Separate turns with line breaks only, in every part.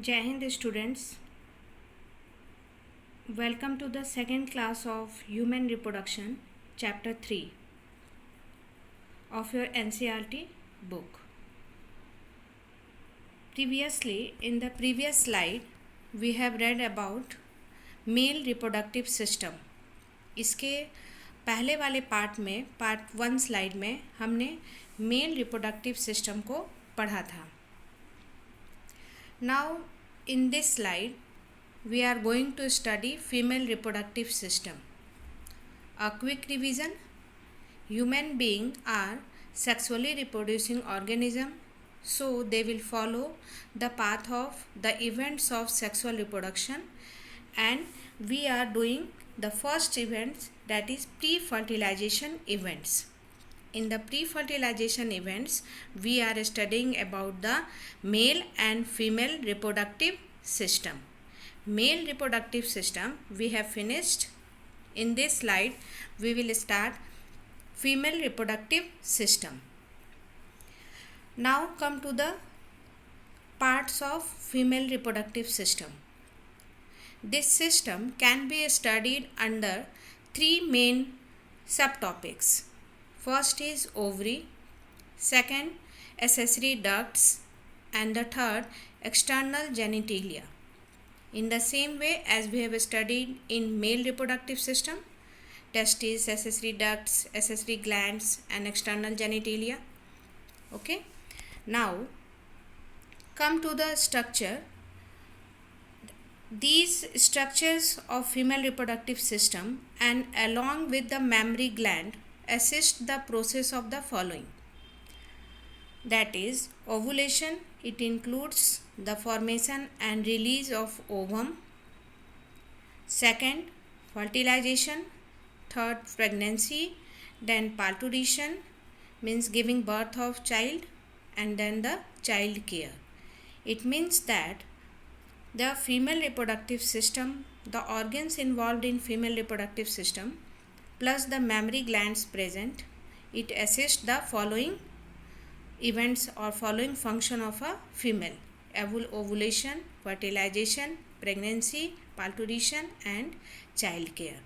Jai Hind students, welcome to the second class of Human Reproduction, Chapter 3 of your NCERT book. Previously, in the previous slide, we have read about male reproductive system. इसके पहले वाले part 1 slide में हमने male reproductive system को पढ़ा था. Now, in this slide, we are going to study female reproductive system. A quick revision: human beings are sexually reproducing organism, so they will follow the path of the events of sexual reproduction, and we are doing the first events, that is pre-fertilization events. In the pre-fertilization events, we are studying about the male and female reproductive system. Male reproductive system we have finished. In this slide, we will start female reproductive system. Now come to the parts of female reproductive system. This system can be studied under 3 main subtopics. First is ovary, second accessory ducts, and the third external genitalia. In the same way as we have studied in male reproductive system, testes, accessory ducts, accessory glands, and external genitalia. Okay. Now come to the structure. These structures of female reproductive system and along with the mammary gland assist the process of the following, that is ovulation. It includes the formation and release of ovum. Second, fertilization. Third, pregnancy. Then parturition, means giving birth of child, and then the child care. It means that the female reproductive system, the organs involved in female reproductive system plus the mammary glands present, it assists the following events or following function of a female: ovulation, fertilization, pregnancy, parturition, and child care.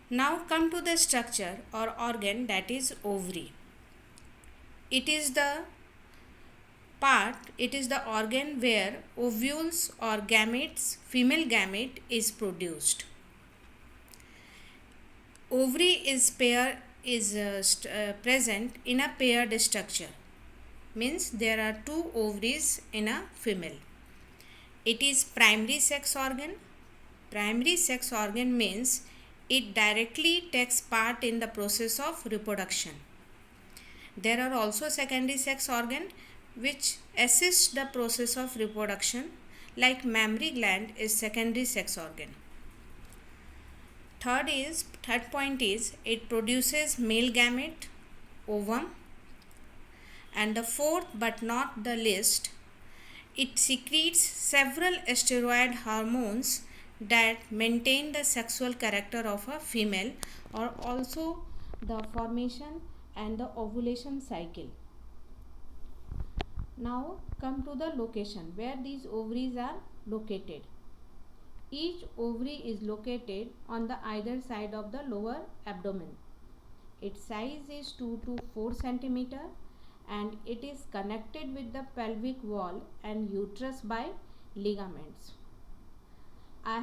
Now come to the structure or organ, that is ovary. It is the organ where ovules or gametes, female gamete, is produced. Ovary is present in a paired structure, means there are 2 ovaries in a female. It is primary sex organ. Primary sex organ means it directly takes part in the process of reproduction. There are also secondary sex organ which assist the process of reproduction, like mammary gland is secondary sex organ. Third point is it produces male gamete, ovum, and the fourth but not the least, it secretes several steroid hormones that maintain the sexual character of a female, or also the formation and the ovulation cycle. Now come to the location where these ovaries are located. Each ovary is located on the either side of the lower abdomen. Its size is 2 to 4 cm and it is connected with the pelvic wall and uterus by ligaments. I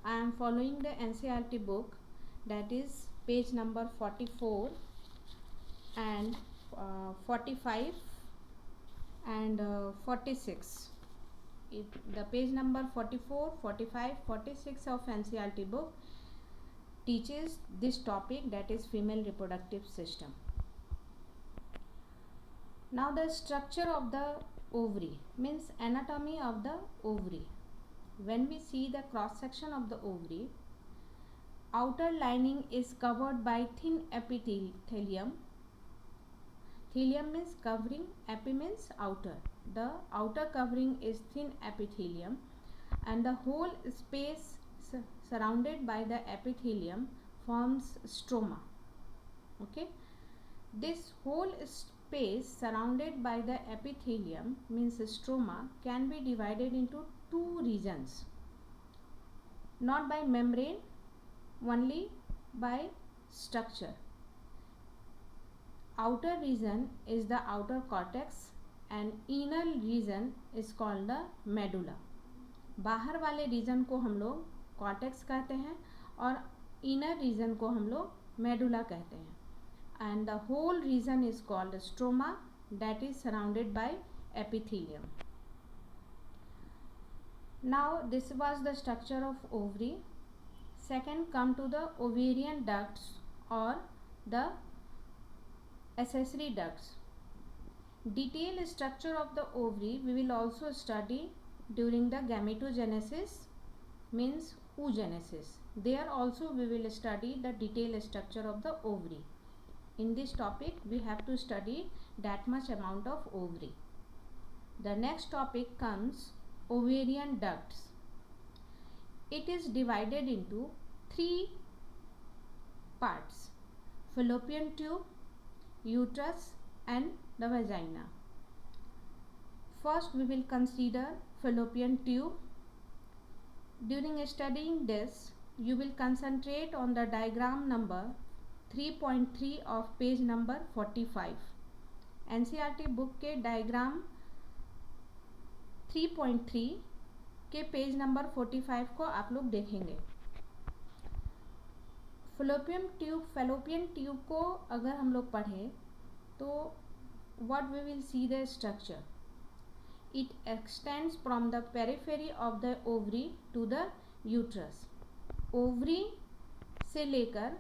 am following the NCERT book, that is page number 44 and 45 and 46. The page number 44, 45, 46 of NCERT book teaches this topic, that is female reproductive system. Now the structure of the ovary, means anatomy of the ovary. When we see the cross section of the ovary, outer lining is covered by thin epithelium. Thelium means covering, epi means outer. The outer covering is thin epithelium and the whole space surrounded by the epithelium forms stroma. Okay. This whole space surrounded by the epithelium, means stroma, can be divided into two regions, not by membrane, only by structure. Outer region is the outer cortex and inner region is called the medulla. बाहर वाले reason को हम लोग cortex कहते हैं और inner reason को हम लोग मेडुला कहते हैं. And the whole region is called stroma that is surrounded by epithelium. Now this was the structure of ovary. Second, come to the ovarian ducts और the accessory ducts. Detailed structure of the ovary we will also study during the gametogenesis, means oogenesis. There also we will study the detailed structure of the ovary. In this topic we have to study that much amount of ovary. The next topic comes ovarian ducts. It is divided into three parts: fallopian tube, uterus and the vagina. First we will consider fallopian tube. During studying this you will concentrate on the diagram number 3.3 of page number 45. NCERT book के diagram 3.3 के page number 45 को आप लोग देखेंगे. Fallopian tube को अगर हम लोग पढ़ें तो what we will see the structure. It extends from the periphery of the ovary to the uterus. Ovary से लेकर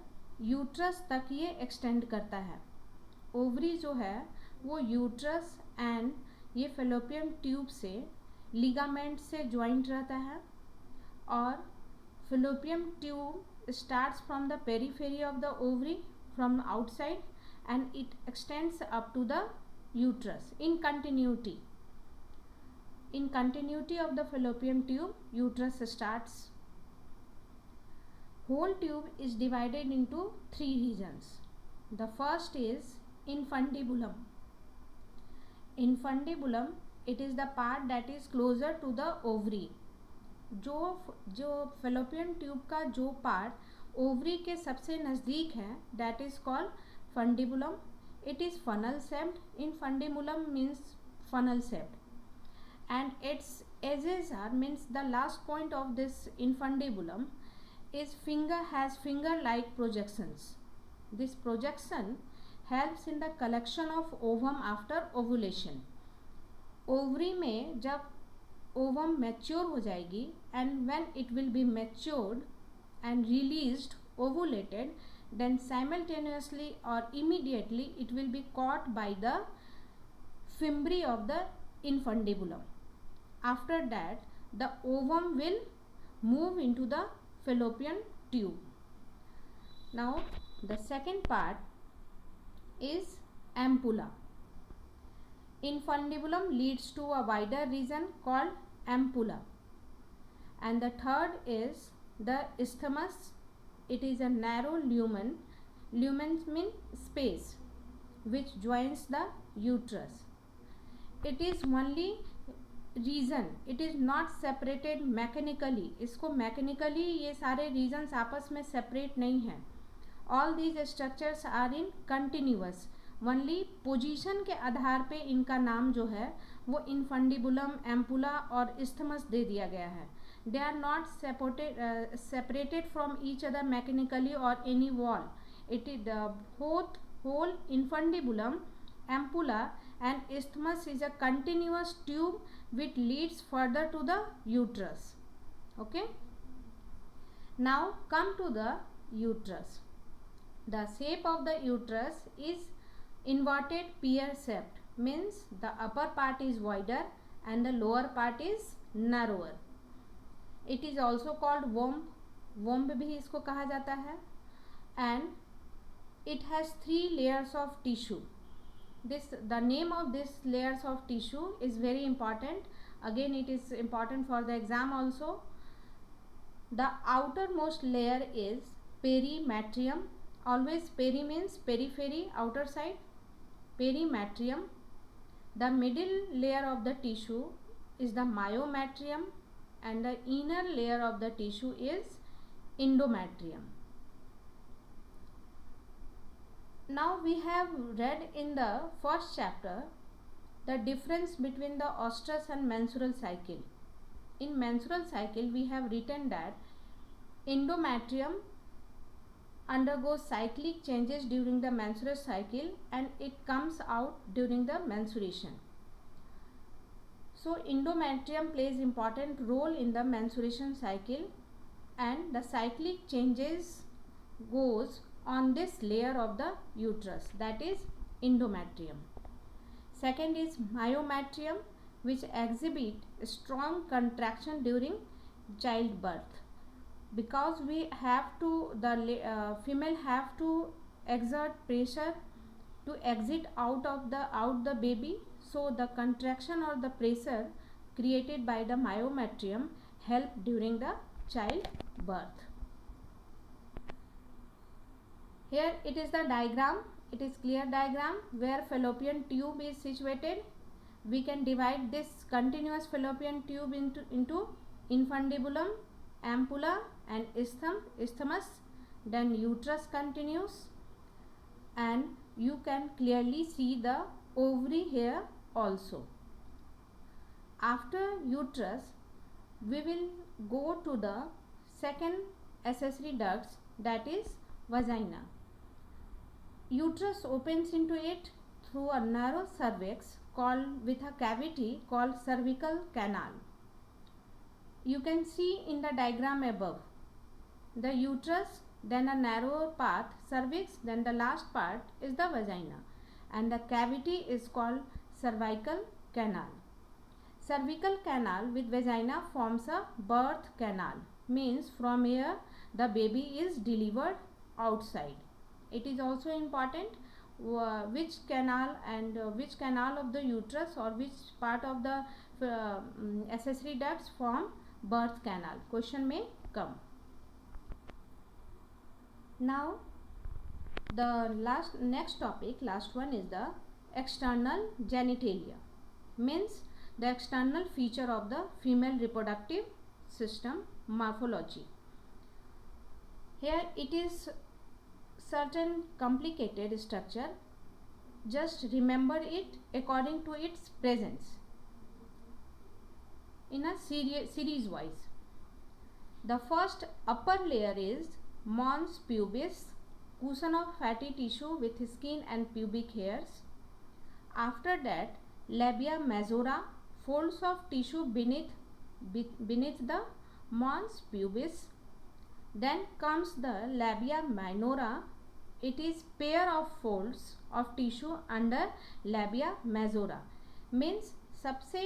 यूट्रस तक ये एक्सटेंड करता है. ओवरी जो है वो यूट्रस एंड ये फैलोपियन ट्यूब से लिगामेंट से ज्वाइंट रहता है और fallopian tube starts from the periphery of the ovary from outside and it extends up to the uterus in continuity. In continuity of the fallopian tube, uterus starts. Whole tube is divided into three regions. The first is infundibulum. Infundibulum, it is the part that is closer to the ovary. जो fallopian tube का जो part ovary के सबसे नज़दीक है that is called infundibulum. It is funnel shaped. infundibulum means funnel shaped and its edges are, means the last point of this infundibulum is has finger like projections. This projection helps in the collection of ovum after ovulation. Ovary में जब ovum mature हो जाएगी and when it will be matured and released ovulated then simultaneously or immediately it will be caught by the fimbriae of the infundibulum. After that the ovum will move into the fallopian tube. Now the second part is ampulla. Infundibulum leads to a wider region called ampulla. And the third is the isthmus. It is a narrow lumen. Lumens mean space which joins the uterus. It is only region. It is not separated mechanically. इसको mechanically ये सारे regions आपस में separate नहीं हैं. All these structures are in continuous. Only position के आधार पे इनका नाम जो है वो इनफंडिबुलम, एम्पुला और इस्थमस दे दिया गया है. They are not separated from each other mechanically और any wall. It is both whole infundibulum, ampulla and isthmus is a continuous tube which leads further to the uterus. Okay, now come to the uterus. The shape of the uterus is inverted pear shaped, means the upper part is wider and the lower part is narrower. It is also called womb. Womb भी इसको कहा जाता है. And it has 3 layers of tissue. The name of this layers of tissue is very important. Again it is important for the exam also. The outermost layer is perimetrium. Always peri means periphery, outer side. perimetrium. The middle layer of the tissue is the myometrium and the inner layer of the tissue is endometrium. Now we have read in the first chapter the difference between the oestrus and menstrual cycle. In menstrual cycle we have written that endometrium undergoes cyclic changes during the menstrual cycle and it comes out during the menstruation. So endometrium plays important role in the menstruation cycle and the cyclic changes goes on this layer of the uterus, that is endometrium. Second is myometrium, which exhibit strong contraction during childbirth, because we have to female have to exert pressure to exit out the baby, so the contraction or the pressure created by the myometrium help during the childbirth. Here it is the diagram. It is clear diagram where fallopian tube is situated. We can divide this continuous fallopian tube into infundibulum, ampulla and isthmus. Then uterus continues and you can clearly see the ovary here also. After uterus we will go to the second accessory ducts, that is vagina. Uterus opens into it through a narrow cervix with a cavity called cervical canal. You can see in the diagram above the uterus, then a narrow path, cervix, then the last part is the vagina and the cavity is called cervical canal. Cervical canal with vagina forms a birth canal, means from here the baby is delivered outside. It is also important which canal and which canal of the uterus or which part of the accessory ducts form birth canal. Question may come. Now the next one is the external genitalia, means the external feature of the female reproductive system morphology. Here it is certain complicated structure. Just remember it according to its presence in a series wise. The first upper layer is mons pubis, cushion of fatty tissue with skin and pubic hairs. After that, labia majora, folds of tissue beneath the mons pubis. Then comes the labia minora. It is pair of folds of tissue under labia majora, means सबसे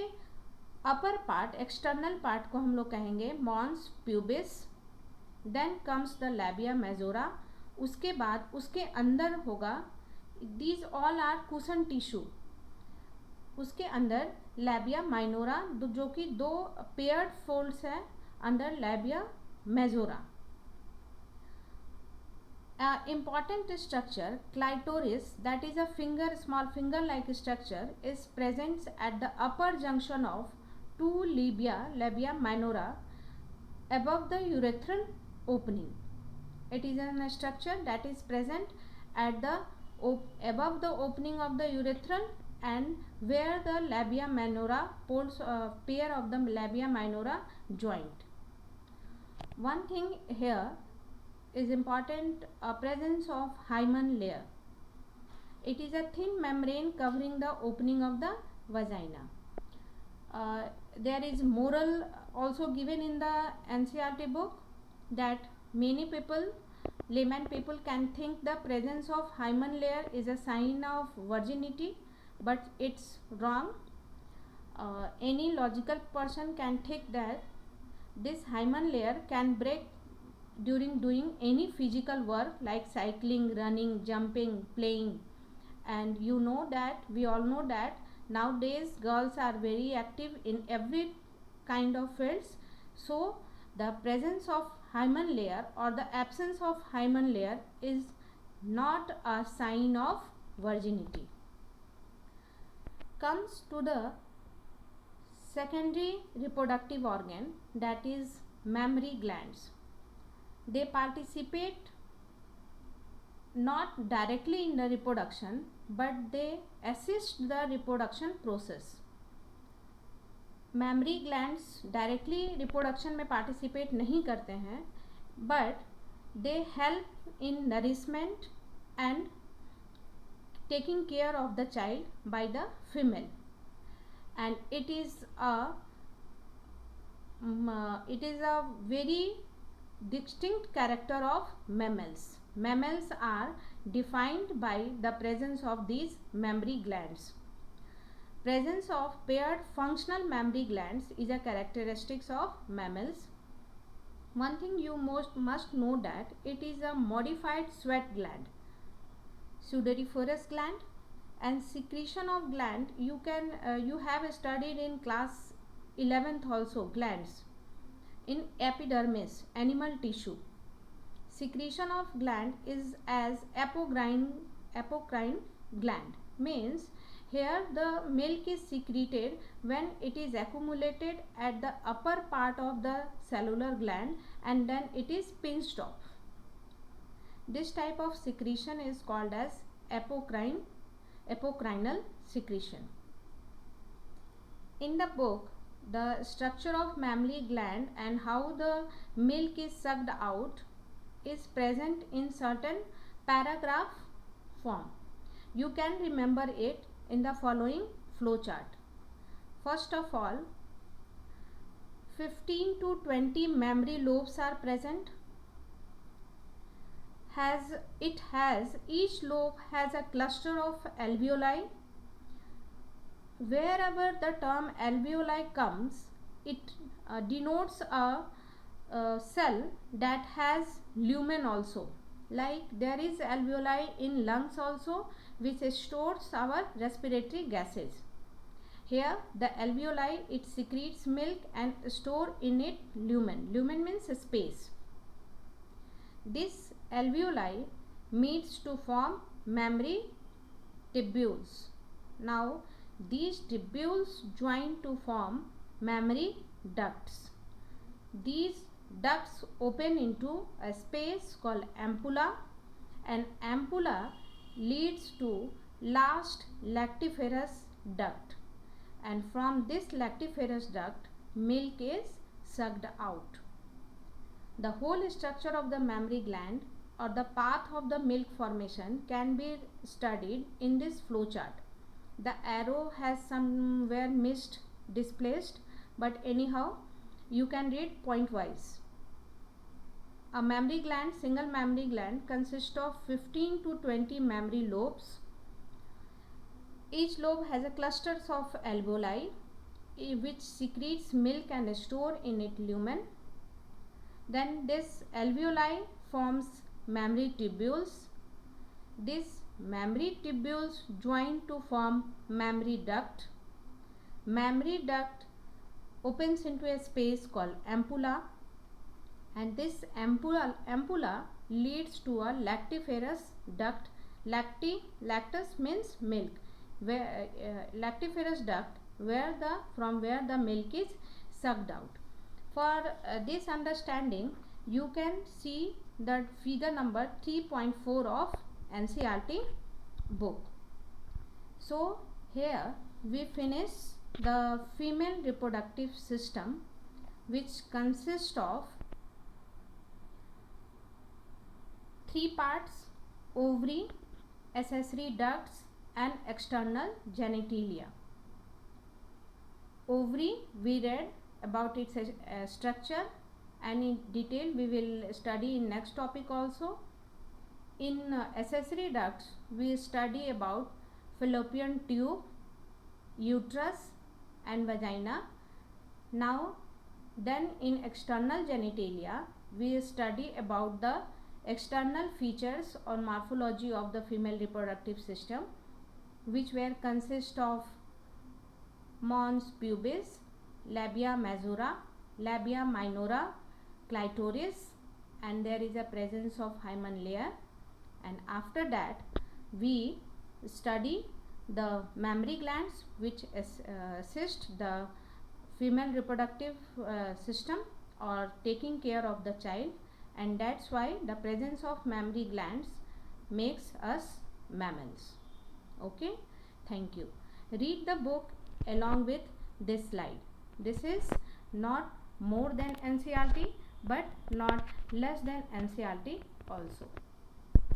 upper part external part को हम लोग कहेंगे mons pubis. Then comes the labia majora. उसके बाद उसके अंदर होगा, these all are cushion tissue. उसके अंदर लैबिया माइनोरा, जो कि दो पेयर्ड फोल्ड्स है under labia majora. Important structure, clitoris, that is a small finger like structure, is present at the upper junction of two labia minora above the urethral opening. It is a structure that is present at the above the opening of the urethral and where the labia minora poles, pair of the labia minora joint. One thing here is important, presence of hymen layer. It is a thin membrane covering the opening of the vagina. There is moral also given in the NCERT book that many people, layman people, can think the presence of hymen layer is a sign of virginity, but it's wrong. Any logical person can think that this hymen layer can break during doing any physical work like cycling, running, jumping, playing. And you know that, we all know that nowadays girls are very active in every kind of fields. So the presence of hymen layer or the absence of hymen layer is not a sign of virginity. comes to the secondary reproductive organ, that is mammary glands. They participate not directly in the reproduction, but they assist the reproduction process. Mammary glands directly reproduction में participate नहीं करते हैं, but they help in nourishment and taking care of the child by the female, and it is a very distinct character of mammals. Mammals are defined by the presence of these mammary glands. Presence of paired functional mammary glands is a characteristic of mammals. One thing you must know that it is a modified sweat gland, sudoriferous gland, and secretion of gland you have studied in class 11th also, glands in epidermis, animal tissue. Secretion of gland is as apocrine gland, means here the milk is secreted when it is accumulated at the upper part of the cellular gland and then it is pinched off. This type of secretion is called as apocrinal secretion. In the book, the structure of mammary gland and how the milk is sucked out is present in certain paragraph form. You can remember it in the following flow chart. First of all, 15 to 20 mammary lobes are present. Each lobe has a cluster of alveoli. Wherever the term alveoli comes, it denotes a cell that has lumen also. Like there is alveoli in lungs also, which stores our respiratory gases. Here the alveoli, it secretes milk and store in it lumen. Lumen means space. This alveoli meets to form mammary tubules. Now these tubules join to form mammary ducts. These ducts open into a space called ampulla, and ampulla leads to last lactiferous duct, and from this lactiferous duct milk is sucked out. The whole structure of the mammary gland or the path of the milk formation can be studied in this flow chart. The arrow has somewhere displaced, but anyhow you can read point wise. A mammary gland, single mammary gland, consists of 15 to 20 mammary lobes. Each lobe has a clusters of alveoli which secretes milk and store in it lumen. Then this alveoli forms mammary tubules. These mammary tubules join to form mammary duct. Mammary duct opens into a space called ampulla, and this ampulla leads to a lactiferous duct. Lactus means milk, where lactiferous duct from where the milk is sucked out. For this understanding, you can see the figure number 3.4 of NCERT book. So here we finish the female reproductive system, which consists of 3 parts: ovary, accessory ducts and external genitalia. Ovary, we read about its structure, and in detail we will study in next topic also. In accessory ducts, we study about fallopian tube, uterus and vagina. Now then in external genitalia, we study about the external features or morphology of the female reproductive system, which were consist of mons pubis, labia majora, labia minora, clitoris, and there is a presence of hymen layer. And after that we study the mammary glands which assist the female reproductive system or taking care of the child, and that's why the presence of mammary glands makes us mammals. Okay, thank you. Read the book along with this slide. This is not more than NCERT but not less than NCERT also.